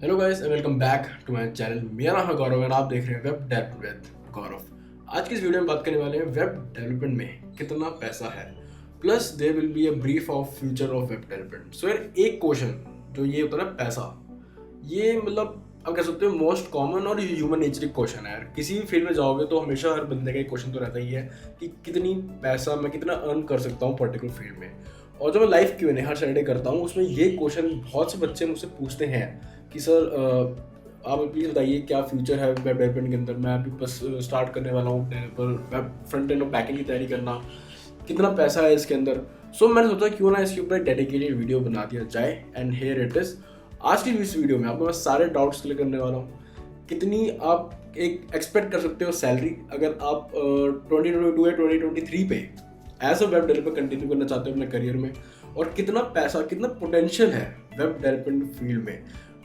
Hello guys and welcome back to my channel. मेरा नाम है गौरव और आप देख रहे हैं वेब डेवलपमेंट विद गौरव। आज की इस वीडियो में बात करने वाले हैं वेब डेवलपमेंट में कितना पैसा है, plus there will be a brief of future of web development. So यार एक क्वेश्चन जो ये होता है ना पैसा, ये मतलब आप कह सकते हो मोस्ट कॉमन और ह्यूमन नेचर क्वेश्चन है यार। किसी भी फील्ड में जाओगे तो हमेशा हर बंदे का एक क्वेश्चन तो रहता ही है कि कितनी पैसा मैं कितना अर्न कर सकता हूँ पर्टिकुलर फील्ड में। और जो मैं लाइव क्यों हर सैटरडे करता हूँ उसमें ये क्वेश्चन बहुत से बच्चे मुझसे पूछते हैं कि सर आप प्लीज़ बताइए क्या फ्यूचर है वेब डेवलपमेंट के अंदर। मैं अभी बस स्टार्ट करने वाला हूँ डेवलपर, वेब फ्रंट एंड और बैक एंड की तैयारी करना, कितना पैसा है इसके अंदर। सो मैंने सोचा क्यों ना इसके ऊपर डेडिकेटेड वीडियो बना दिया जाए एंड हियर इट इज़। आज की इस वीडियो में आपको मैं सारे डाउट्स क्लियर करने वाला हूँ। कितनी आप एक एक्सपेक्ट कर सकते हो सैलरी अगर आप 2022 या 2023 पे as a web developer continue करना चाहते हो अपने करियर में, और कितना पैसा कितना पोटेंशियल है वेब डेवलपमेंट फील्ड में।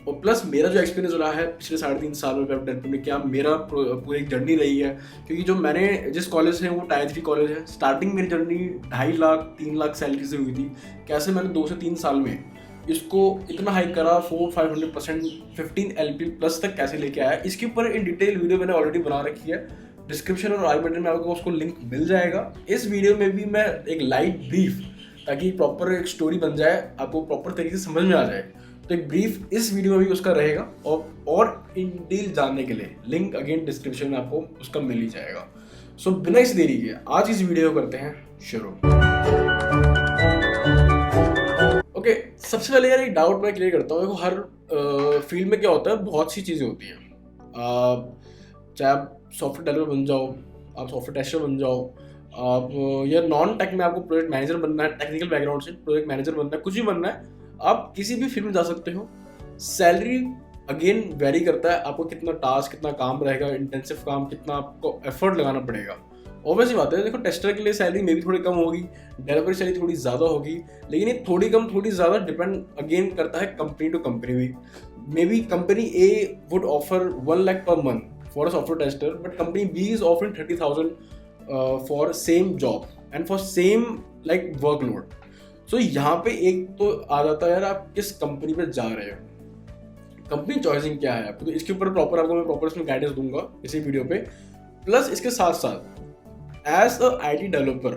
और प्लस मेरा जो एक्सपीरियंस रहा है पिछले 3.5 साल में वेब डेवलपमेंट में, क्या मेरा पूरी जर्नी रही है। क्योंकि जो मैंने जिस कॉलेज से वो टायर 3 कॉलेज है, स्टार्टिंग मेरी जर्नी 2.5 लाख 3 लाख सैलरी से हुई थी। कैसे मैंने 2 से 3 साल में इसको इतना हाइक करा 400-500% 15 LP प्लस तक कैसे लेके आया, इसके ऊपर इन डिटेल वीडियो मैंने ऑलरेडी बना रखी है। डिस्क्रिप्शन और आई बटन में आपको उसको लिंक मिल जाएगा। इस वीडियो में भी मैं एक लाइट ब्रीफ, ताकि प्रॉपर एक स्टोरी बन जाए, आपको प्रॉपर तरीके से समझ में आ जाए, तो एक ब्रीफ इस वीडियो में भी उसका रहेगा। और इन डिटेल जानने के लिए लिंक अगेन डिस्क्रिप्शन में आपको उसका मिल ही जाएगा। सो बिना इस देरी के आज इस वीडियो को करते हैं शुरू। ओके, सबसे पहले यार एक डाउट मैं क्लियर करता हूँ। देखो हर फील्ड में क्या होता है, बहुत सी चीज़ें होती हैं। चाहे आप सॉफ्टवेयर डेवलपर बन जाओ, आप सॉफ्टवेयर टेस्टर बन जाओ, आप या नॉन टेक में आपको प्रोजेक्ट मैनेजर बनना है, टेक्निकल बैकग्राउंड से प्रोजेक्ट मैनेजर बनना है, कुछ भी बनना है, आप किसी भी फील्ड में जा सकते हो। सैलरी अगेन वेरी करता है, आपको कितना टास्क कितना काम रहेगा, इंटेंसिव काम कितना आपको एफर्ट लगाना पड़ेगा। ऑब्वियसली बात है, देखो टेस्टर के लिए सैलरी में भी थोड़ी कम होगी, डेवलपर की सैलरी थोड़ी ज़्यादा होगी, लेकिन ये थोड़ी कम थोड़ी ज़्यादा डिपेंड अगेन करता है कंपनी टू कंपनी भी। May be company A would offer 1 lakh per month for a software tester, but company B is offering 30,000 for same job and for same like workload. So यहाँ पे एक तो आ जाता है यार आप किस कंपनी पे जा रहे हो, कंपनी चॉइसिंग क्या है आपको, तो इसके ऊपर प्रॉपर आपको मैं प्रॉपर इसमें गाइडेंस दूंगा इसी वीडियो पे। प्लस इसके साथ साथ एज अ IT डेवलपर,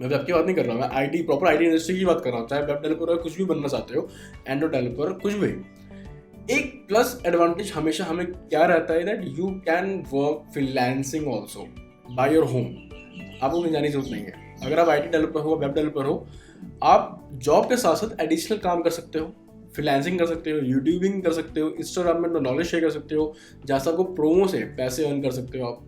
मैं वेब की बात नहीं कर रहा हूँ, मैं IT प्रॉपर IT इंडस्ट्री की बात कर रहा हूँ। चाहे वेब डेवलपर हो, कुछ भी बनना चाहते हो, एंड्रॉइड डेवलपर, कुछ भी, एक प्लस एडवांटेज हमेशा हमें क्या रहता है that you can work freelancing also by your home. आपको कहीं जाने की जरूरत नहीं है। अगर आप IT डेवलपर हो, वेब डेवलपर हो, आप जॉब के साथ साथ एडिशनल काम कर सकते हो, फ्रीलांसिंग कर सकते हो, यूट्यूबिंग कर सकते हो, इंस्टाग्राम में नॉलेज शेयर कर सकते हो, जहाँ से आपको प्रोमो से पैसे अर्न कर सकते हो। आप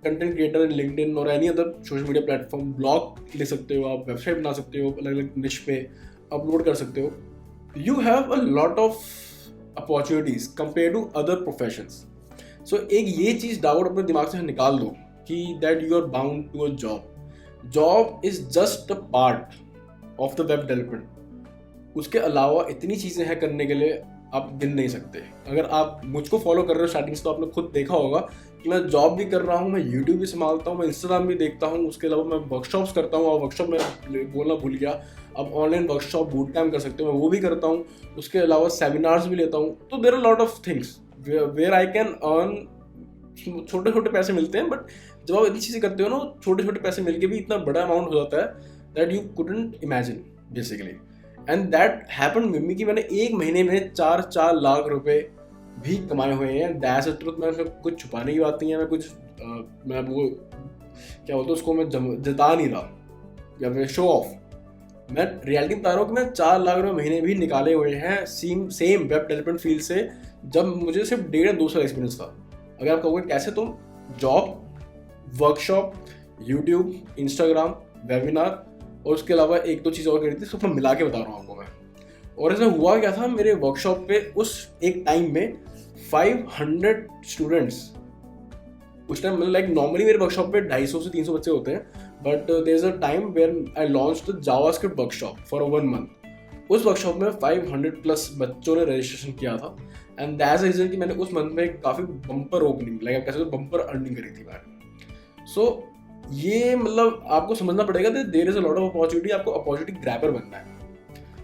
कंटेंट क्रिएटर लिंक्डइन और any other social media platform, blog ले सकते हो, आप वेबसाइट बना सकते हो, अलग अलग निश पे अपलोड कर सकते हो। You have a lot of opportunities compare to other professions. So एक ये चीज़ डाउट अपने दिमाग से निकाल दो कि that you are bound to a job. Job is just a part of the web development. उसके अलावा इतनी चीज़ें हैं करने के लिए आप गिन नहीं सकते। अगर आप मुझको फॉलो कर रहे हो स्टार्टिंग से, तो आपने खुद देखा होगा कि मैं जॉब भी कर रहा हूँ, मैं यूट्यूब भी संभालता हूँ, मैं इंस्टाग्राम भी देखता हूँ, उसके अलावा मैं वर्कशॉप्स करता हूँ। और वर्कशॉप में बोलना भूल गया, अब ऑनलाइन वर्कशॉप बूट कैम्प कर सकते हो, मैं वो भी करता हूँ। उसके अलावा सेमिनार्स भी लेता हूँ। तो there are lot of things where I can earn. छोटे छोटे पैसे मिलते हैं, बट जब आप इतनी चीज़ें करते हो ना, छोटे छोटे पैसे मिलके भी इतना बड़ा अमाउंट हो जाता है that you couldn't imagine basically. And that happen with me कि मैंने एक महीने में 4 लाख रुपए भी कमाए हुए हैं। That's the truth. मैं उसमें कुछ छुपाने की बात नहीं है, मैं कुछ मैं वो क्या बोलते हैं उसको, मैं जता नहीं रहा या फिर शो ऑफ। मैं रियलिटी बता रहा हूँ कि मैं 4 लाख रुपए महीने भी निकाले हुए हैं सेम वेब डेवलपमेंट फील्ड से, जब मुझे सिर्फ 1.5-2 साल एक्सपीरियंस था। अगर आप कहोगे कैसे, तो job, workshop, YouTube, Instagram, webinar और उसके अलावा 1-2 चीज़ और करी थी, सब मैं मिला के बता रहा हूँ आपको मैं। और ऐसा हुआ क्या था, मेरे वर्कशॉप पे उस एक टाइम में 500 स्टूडेंट्स, उस टाइम मतलब लाइक नॉर्मली मेरे वर्कशॉप पे 250 से 300 बच्चे होते हैं, but there is a time where I launched the JavaScript workshop for 1 month. उस वर्कशॉप में 500 प्लस बच्चों ने रजिस्ट्रेशन किया था। एंड दैट्स द रीजन कि मैंने उस मंथ में काफ़ी बम्पर ओपनिंग, लाइक आप कह सकते हो बम्पर अर्निंग करी थी मैंने। सो ये मतलब आपको समझना पड़ेगा there is a lot of opportunity. आपको अपॉर्चुनिटी ग्रैबर बनना है।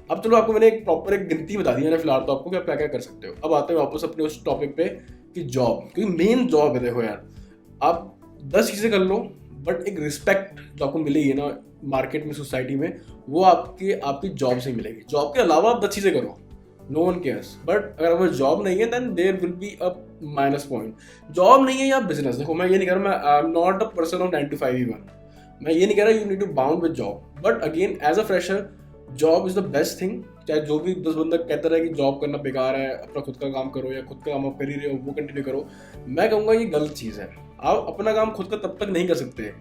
अब चलो आपको मैंने एक प्रॉपर एक गिनती बता दी मैंने फिलहाल तो आपको कि आप क्या क्या कर सकते हो। अब आते हैं वापस अपने उस टॉपिक पे कि जॉब, क्योंकि मेन जॉब है। देखो यार, आप 10 चीज़ें कर लो बट एक रिस्पेक्ट जो आपको मिलेगी ना मार्केट में, सोसाइटी में, वो आपकी जॉब से मिलेगी। जॉब के अलावा आप 10 चीज़ें करो, नो वन केयर्स, बट अगर वो जॉब नहीं है then there will be a minus point. Job नहीं है या बिजनेस, देखो मैं ये नहीं कह रहा, मैं I am not a person of 9 to 5 even, मैं ये नहीं कह रहा you need to bound with job, but again as a fresher job is the best thing. चाहे जो भी 10 बंदा कहता रहे कि जॉब करना बेकार है, अपना खुद का काम करो या खुद का काम आप कर ही रहे हो वो कंटिन्यू करो, मैं कहूँगा ये गलत चीज़ है। आप अपना काम खुद का तब तक नहीं कर सकते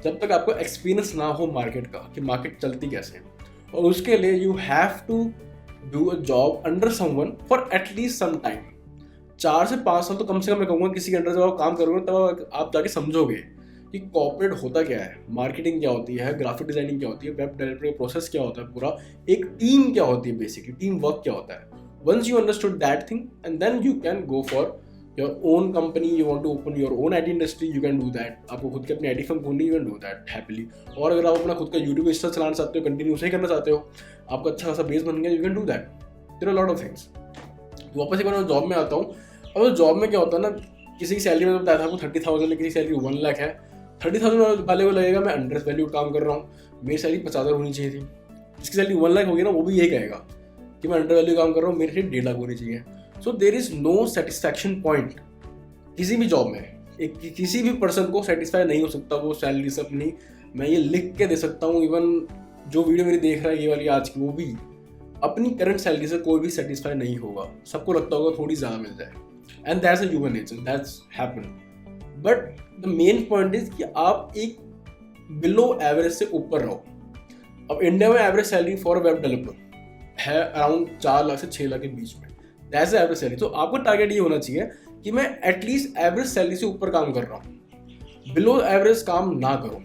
जब तक आपको एक्सपीरियंस ना हो मार्केट का कि मार्केट चलती कैसे है, और उसके लिए you have to do a job under someone for at least some time. 4 से 5 साल तो कम से कम मैं कहूँगा किसी के अंडर जब आप काम करोगे तब आप जाके समझोगे कि कॉर्पोरेट होता क्या है, मार्केटिंग क्या होती है, ग्राफिक डिजाइनिंग क्या होती है, वेब डेवलपर का प्रोसेस क्या होता है, पूरा एक टीम क्या होती है, बेसिकली टीम वर्क क्या होता है। Once you understood that thing and then you can go for your own company, you want to open your own IT industry, you can do that. आपको खुद की अपनी आईटी फर्म खोलनी, you can do that happily. और अगर आप अपना खुद का यूट्यूब इंस्टा चलाना चाहते हो, कंटिन्यू उसे ही करना चाहते हो, आपका अच्छा खासा बेस बन गया, you can do that. There are lot of things. वापस एक बार मैं जॉब में आता हूँ। अब जॉब में क्या होता है ना, किसी की सैलरी में बताया था आपको 30,000 है, किसी की सैलरी 1 लाख है। 30,000 वाले को लगेगा मैं अंडर वैल्यूड काम कर रहा हूँ, मेरी सैलरी 50,000 होनी चाहिए थी। जिसकी सैलरी 1 लाख होगी ना वो भी यही कहेगा कि मैं अंडर वैल्यू काम कर रहा हूँ, मेरी सैलरी 1.5 लाख होनी चाहिए। So there is no satisfaction point किसी भी जॉब में। किसी भी पर्सन को सेटिस्फाई नहीं हो सकता वो सैलरी से अपनी। मैं ये लिख के दे सकता हूँ, इवन जो वीडियो मेरी देख रहा है ये वाली आज की, वो भी अपनी करंट सैलरी से कोई भी सेटिस्फाई नहीं होगा। सबको लगता होगा थोड़ी ज़्यादा मिल जाए, and that's a human nature, that's happen. But the main point is कि आप एक बिलो एवरेज से ऊपर रहो। अब इंडिया में average salary for web developer है अराउंड 4 लाख से 6 लाख के बीच में, दैट्स एवरेज सैलरी। तो आपको टारगेट ये होना चाहिए कि मैं एटलीस्ट एवरेज सैलरी से ऊपर काम कर रहा हूँ, बिलो एवरेज काम ना करो।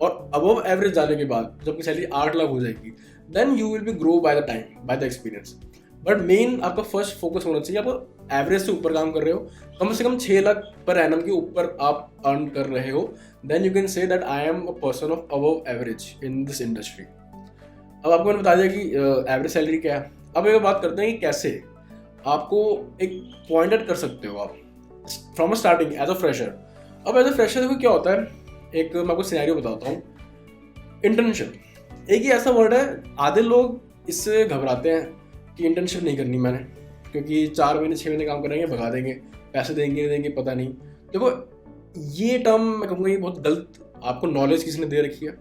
और अबव एवरेज जाने के बाद जब की सैलरी 8 लाख हो जाएगी then you will be grow by the time, by the experience. But main आपका फर्स्ट फोकस होना चाहिए, आप एवरेज से ऊपर काम कर रहे हो, कम से कम 6 लाख पर एनम के ऊपर आप अर्न कर रहे हो, then you can say that I am a person of above average in this industry. अब आपको मैंने बता दिया कि एवरेज सैलरी क्या है। अब एक बात करते हैं कि कैसे आपको एक पॉइंट कर सकते हो आप from a starting as a fresher. अब एज अ फ्रेशर देखो क्या होता है, एक मैं आपको सिनेरियो बताता हूँ। इंटर्नशिप एक ही ऐसा वर्ड है, आधे लोग इससे घबराते हैं कि इंटर्नशिप नहीं करनी मैंने, क्योंकि 4 महीने 6 महीने काम करेंगे, भगा देंगे, पैसे देंगे नहीं देंगे पता नहीं। देखो ये टर्म मैं कहूँगा ये बहुत गलत आपको नॉलेज किसी ने दे रखी है।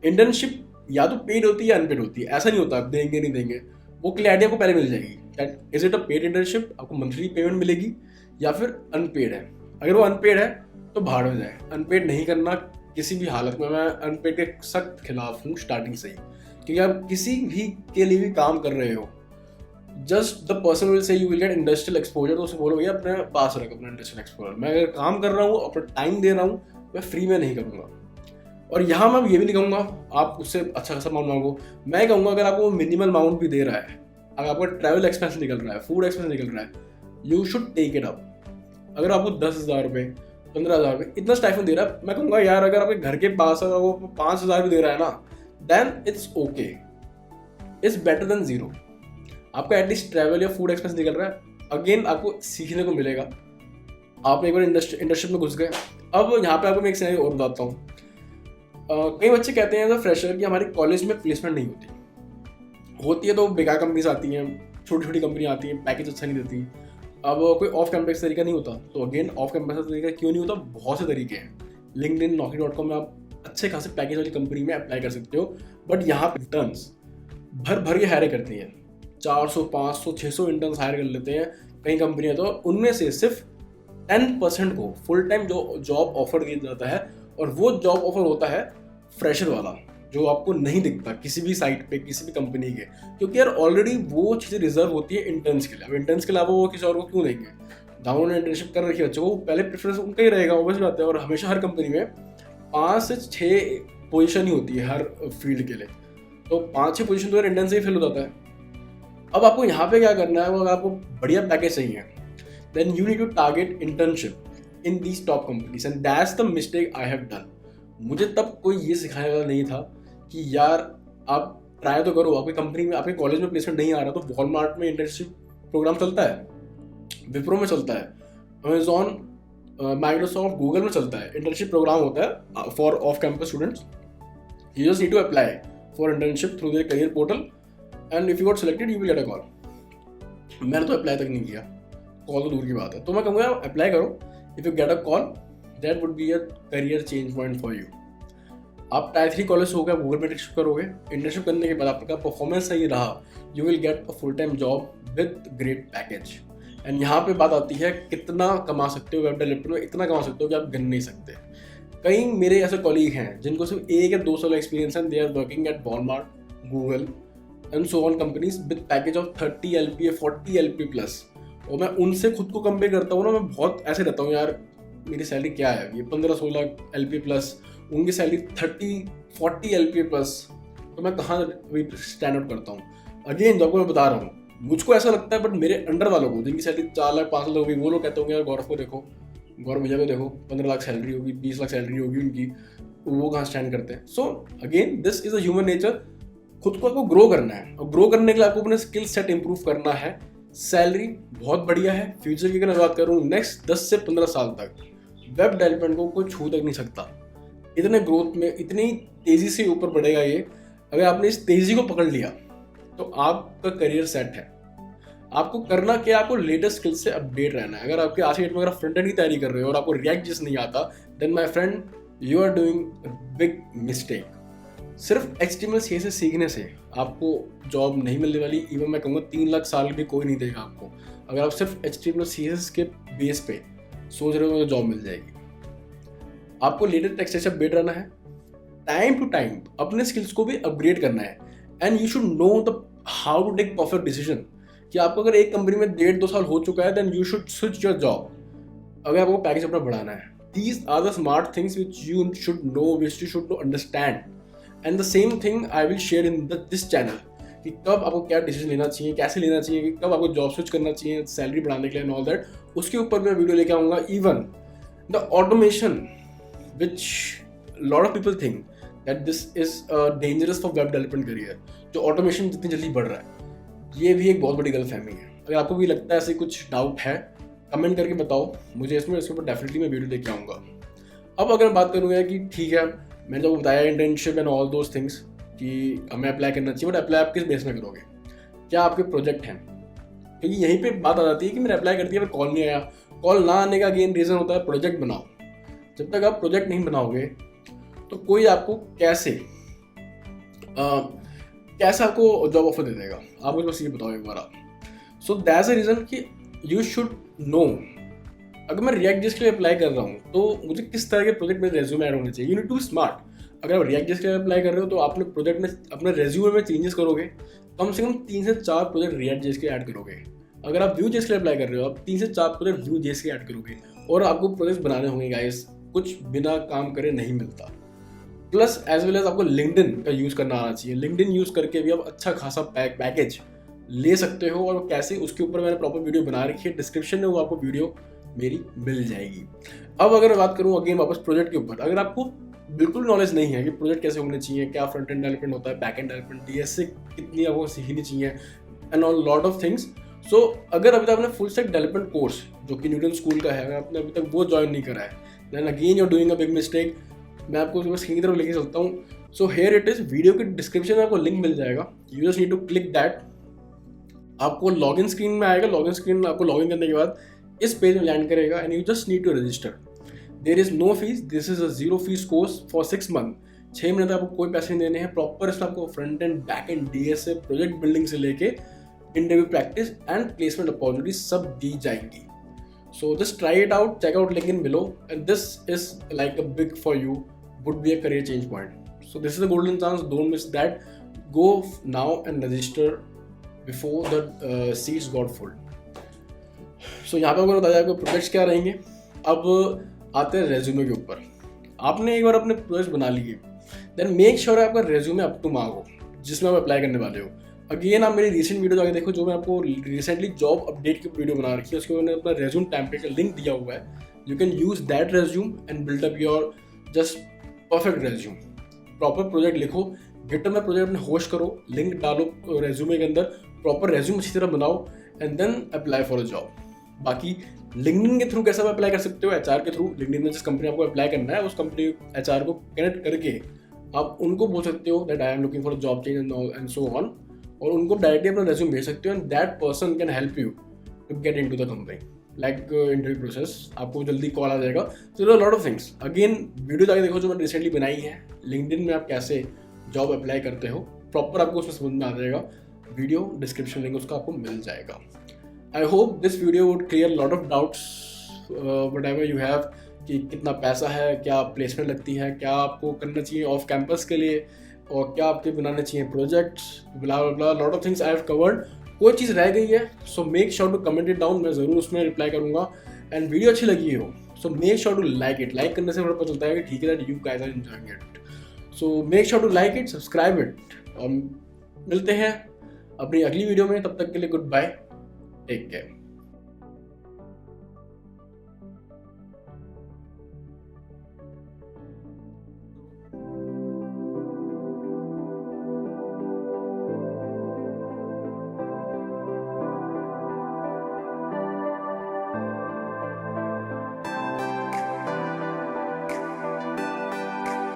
इंटर्नशिप या तो पेड होती है या अनपेड होती है, ऐसा नहीं होता देंगे नहीं देंगे, वो क्लैरिटी आपको पहले मिल जाएगी that is it a paid internship, आपको मंथली पेमेंट मिलेगी या फिर अनपेड है। अगर वो अनपेड है तो भाड़ हो जाए, अनपेड नहीं करना किसी भी हालत में। मैं अनपेड के सख्त खिलाफ हूँ स्टार्टिंग से ही, क्योंकि आप किसी भी के लिए भी काम कर रहे हो, just the person will say you will gate industrial exposure, तो उसे बोलो भैया अपने पास रख अपना इंडस्ट्रियल एक्सपोजर। मैं अगर काम कर रहा हूँ, अपना टाइम दे रहा हूँ, मैं फ्री में नहीं करूँगा। और यहाँ मैं ये भी नहीं कहूँगा आप उससे अच्छा खासा अमाउंट मांगो। मैं कहूँगा अगर आपको मिनिमल अमाउंट भी दे रहा है, अगर आपका ट्रैवल एक्सपेंस निकल रहा है, फूड एक्सपेंस निकल रहा है, you should take it up. अगर आपको 10,000 रुपये 15,000 रुपये इतना स्टाइफन दे रहा है, मैं कहूँगा यार अगर आपके घर के पास अगर वो 5,000 भी दे रहा है ना, then it's okay, it's better than zero. आपका एटलीस्ट ट्रैवल या फूड एक्सपेंस निकल रहा है, अगेन आपको सीखने को मिलेगा। आप एक बार इंडस्ट्री में घुस गए। अब यहाँ पे आपको मैं एक सिनेरियो और बताता हूँ। कई बच्चे कहते हैं एज अ फ्रेशर कि हमारे कॉलेज में प्लेसमेंट नहीं होती है तो बेकार कंपनीज आती हैं, छोटी छोटी कंपनियाँ आती हैं, पैकेज अच्छा नहीं देती। अब कोई ऑफ कैंपस तरीका नहीं होता, तो अगेन ऑफ कैंपस तरीका क्यों नहीं होता, बहुत से तरीके हैं। लिंक्डइन, naukri.com में आप अच्छे खासे पैकेज वाली कंपनी में अप्लाई कर सकते हो। बट यहाँ पे इंटर्न्स भर भर के हायर करती हैं, 400 500 600 इंटर्न्स हायर कर लेते हैं कई कंपनियाँ। तो उनमें से सिर्फ 10% को फुल टाइम जो जॉब ऑफर दिया जाता है, और वो जॉब ऑफर होता है फ्रेशर वाला, जो आपको नहीं दिखता किसी भी साइट पे किसी भी कंपनी के, क्योंकि यार ऑलरेडी वो चीज़ें रिजर्व होती है इंटर्न्स के लिए। अब इंटर्न्स के अलावा वो किसी और को क्यों देंगे, जहाँ उन्होंने इंटर्नशिप कर रखी है बच्चों को, पहले प्रेफरेंस उनका ही रहेगा, ऑब्वियस बात है। और हमेशा हर कंपनी में 5 से 6 पोजीशन ही होती है हर फील्ड के लिए, तो 5-6 पोजीशन तो इंटर्न से ही फिल हो जाता है। अब आपको यहाँ पे क्या करना है, वो अगर आपको बढ़िया पैकेज चाहिए then you need to target internship in these top companies, and that's the mistake I have done. मुझे तब कोई ये सिखाने वाला नहीं था कि यार आप ट्राई तो करो। आपकी कंपनी में, आपके कॉलेज में प्लेसमेंट नहीं आ रहा तो वॉलमार्ट में इंटर्नशिप प्रोग्राम चलता है, विप्रो में चलता है, अमेजॉन, माइक्रोसॉफ्ट, गूगल में चलता है, इंटर्नशिप प्रोग्राम होता है for off campus students. You just need to apply for internship through their career portal and if you got selected you will get a call. मैंने तो अप्लाई तक नहीं किया, कॉल तो दूर की बात है। तो मैं कहूँगा अप्लाई करो, if you get a call that would be a career change point for you. आप टायर 3 कॉलेज हो गया, गूगल में इंटर्नशिप करोगे, इंटर्नशिप करने के बाद आपका परफॉर्मेंस सही रहा, you will get a full time job with great package. And यहाँ पे बात आती है कितना कमा सकते हो वेब डेवलपमेंट में, इतना कमा सकते हो कि आप गिन नहीं सकते। कई मेरे ऐसे कॉलीग हैं जिनको सिर्फ 1 या 2 साल एक्सपीरियंस है, they are working at Walmart, Google and so on companies with package of 30 LPA 40 LPA plus. और मैं उनसे खुद को कंपेयर करता हूँ ना, मैं बहुत ऐसे रहता हूँ यार, मेरी सैलरी क्या है, ये 15-16 LPA प्लस, उनकी सैलरी 30-40 LPA प्लस, तो मैं कहाँ स्टैंड आउट करता हूँ। अगेन जो आपको मैं बता रहा हूँ, मुझको ऐसा लगता है, बट मेरे अंडर वालों को जिनकी सैलरी 4 लाख 5 लाख होगी, वो लोग कहते होंगे यार गौरव को देखो, गौरव भैया को देखो, 15 लाख सैलरी होगी, 20 लाख सैलरी होगी उनकी, वो कहाँ स्टैंड करते हैं। So again this is a human nature. खुद को आपको ग्रो करना है, और ग्रो करने के लिए आपको अपने स्किल सेट इंप्रूव करना है। सैलरी बहुत बढ़िया है। फ्यूचर की अगर मैं बात करूँ, नेक्स्ट 10 से 15 साल तक वेब डेवलपमेंट को कोई छू तक नहीं सकता। इतने ग्रोथ में, इतनी तेज़ी से ऊपर बढ़ेगा ये। अगर आपने इस तेज़ी को पकड़ लिया तो आपका करियर सेट है। आपको करना क्या, आपको लेटेस्ट स्किल से अपडेट रहना है। अगर आपके आज के डेट में अगर फ्रंट एंड की तैयारी कर रहे हो और आपको रिएक्ट जिस नहीं आता, then my friend you are doing big mistake. सिर्फ HTML CSS सीखने से आपको जॉब नहीं मिलने वाली। इवन मैं कहूँगा 3 लाख साल भी कोई नहीं देगा आपको। अगर आप सिर्फ HTML CSS के बेस पे सोच रहे हो तो जॉब मिल जाएगी। आपको लेटेस्ट टेक से अपडेट रहना है, टाइम टू टाइम अपने स्किल्स को भी अपग्रेड करना है। And you should know the how to take perfect decision. कि आपको अगर एक कंपनी में 1.5-2 साल हो चुका है, then you should switch your job अगर आपको पैकेज अपना बढ़ाना है। These are the smart things which you should know, which you should know understand. And the same thing I will share in this channel कि कब आपको क्या decision लेना चाहिए, कैसे लेना चाहिए, कि कब आपको जॉब स्विच करना चाहिए सैलरी बढ़ाने के लिए, एंड ऑल दैट। उसके ऊपर मैं वीडियो लेके आऊँगा। Even the automation which lot of people think that this is dangerous for web development career. जो ऑटोमेशन जितनी जल्दी बढ़ रहा है, ये भी एक बहुत बड़ी गलतफहमी है। अगर आपको भी लगता है ऐसे कुछ डाउट है, कमेंट करके बताओ मुझे, इसके ऊपर डेफिनेटली मैं वीडियो लेके आऊँगा। अब अगर बात करूँगा कि ठीक है, मैंने तो बताया internship and all those things कि हमें अप्लाई करना चाहिए, बट अप्लाई आप किस बेस में करोगे, क्या आपके प्रोजेक्ट हैं? क्योंकि यहीं पे बात आ जाती है कि मैंने अप्लाई कर दिया पर कॉल नहीं आया। कॉल ना आने का अगेन रीज़न होता है प्रोजेक्ट बनाओ। जब तक आप प्रोजेक्ट नहीं बनाओगे तो कोई आपको कैसे आपको जॉब ऑफर दे देगा? आप मुझे बस ये बताओ एक बार आप। सो दैट्स अ रीज़न कि यू शुड नो, अगर मैं रिएक्ट जेएस के लिए अप्लाई कर रहा हूँ तो मुझे किस तरह के प्रोजेक्ट में रेज्यूमे ऐड होने चाहिए। You need to smart. अगर आप रिएक्ट जेएस के लिए अप्लाई कर रहे हो तो आपने प्रोजेक्ट में अपने रेज्यूमे में चेंजेस करोगे, कम से कम 3 से 4 प्रोजेक्ट रिएक्ट जेएस के ऐड करोगे। अगर आप व्यू जेएस के लिए अप्लाई कर रहे हो, आप 3 से 4 प्रोजेक्ट व्यू जेएस के ऐड करोगे। और आपको प्रोजेक्ट बनाने होंगे गाइस, कुछ बिना काम करे नहीं मिलता। प्लस एज वेल एज आपको लिंक्डइन का यूज़ करना आना चाहिए। लिंक्डइन यूज़ करके भी आप अच्छा खासा पैकेज ले सकते हो, और कैसे उसके ऊपर मैंने प्रॉपर वीडियो बना रखी है, डिस्क्रिप्शन में वो आपको वीडियो मेरी मिल जाएगी। अब अगर मैं बात करूँ अगेन वापस प्रोजेक्ट के ऊपर, अगर आपको बिल्कुल नॉलेज नहीं है कि प्रोजेक्ट कैसे होने चाहिए, क्या फ्रंट एंड डेवलपमेंट होता है, बैक एंड डेवलपमेंट, डीएस कितनी आपको सीखनी चाहिए and all lot of things. So अगर अभी तक आपने फुल स्टैक डेवलपमेंट कोर्स जो कि न्यूटन स्कूल का है, अगर आपने अभी तक वो ज्वाइन नहीं करा है, then again you are doing a big mistake. मैं आपको बस स्क्रीन की तरफ लेके चलता हूँ। So here it is, video के डिस्क्रिप्शन में आपको लिंक मिल जाएगा, you just need to click that. आपको लॉगिन स्क्रीन में आएगा, लॉगिन स्क्रीन आपको लॉगिन करने के बाद इस पेज में लैंड करेगा and you just need to register. There is no fees, this is a 0 fees course for 6 month. 6 महीने तक आपको कोई पैसे नहीं देने हैं। प्रॉपर इसमें आपको front end back end DS से प्रोजेक्ट बिल्डिंग से लेके interview practice and placement opportunity सब दी जाएंगी। So just try it out, check out link in below, and this is like a big for you, would be a career change point. So this is a golden chance, don't miss that. Go now and register before the seats got full. So यहाँ पे आपको बताया आपको projects क्या रहेंगे। अब आते हैं रेज्यूमे के ऊपर। आपने एक बार अपने प्रोजेक्ट बना लिए, देन मेक श्योर आपका रेज्यूमे अप टू मार्क हो जिसमें आप अप्लाई करने वाले हो। अगेन आप मेरी रिसेंट वीडियो जाके देखो, जो मैं आपको रिसेंटली जॉब अपडेट की वीडियो बना रखी है, उसके मैंने अपना रेज्यूम टेम्पलेट का लिंक दिया हुआ है। You can use that resume and build up your just perfect resume. Proper project लिखो, गिटहब में प्रोजेक्ट अपने होस्ट करो, लिंक डालो रेज्यूमे के अंदर, प्रॉपर रेज्यूम अच्छी तरह बनाओ and then apply for a job. बाकी लिंक्डइन के थ्रू कैसे आप अप्लाई कर सकते हो, एचआर के थ्रू। लिंक्डइन में जिस कंपनी आपको अप्लाई करना है उस कंपनी एचआर को कनेक्ट करके आप उनको बोल सकते हो that I am looking for a job change and so on, और उनको डायरेक्टली अपना रेज्यूम भेज सकते हो and that person can help you to get into the company, like interview process, आपको जल्दी कॉल आ जाएगा। So lot of things, again video जाके देखो जो मैंने रिसेंटली बनाई है लिंक्डइन में आप कैसे जॉब अप्लाई करते हो, प्रॉपर आपको उसमें समझ में आ जाएगा। वीडियो डिस्क्रिप्शन लिंक उसका आपको मिल जाएगा। I hope this video would clear lot of doubts what ever you have, कि कितना पैसा है, क्या प्लेसमेंट लगती है, क्या आपको करना चाहिए ऑफ कैंपस के लिए, और क्या आपके बनाने चाहिए projects, blah blah, lot of things I have covered. कोई चीज़ रह गई है so make sure to comment it down, मैं ज़रूर उसमें रिप्लाई करूँगा। एंड वीडियो अच्छी लगी हो so make sure to like it. Like करने से थोड़ा पता चलता है कि ठीक है that you guys are enjoying it. So make sure to like it, subscribe it, और मिलते हैं अपनी अगली वीडियो में। तब तक के लिए गुड बाय, टेक केयर।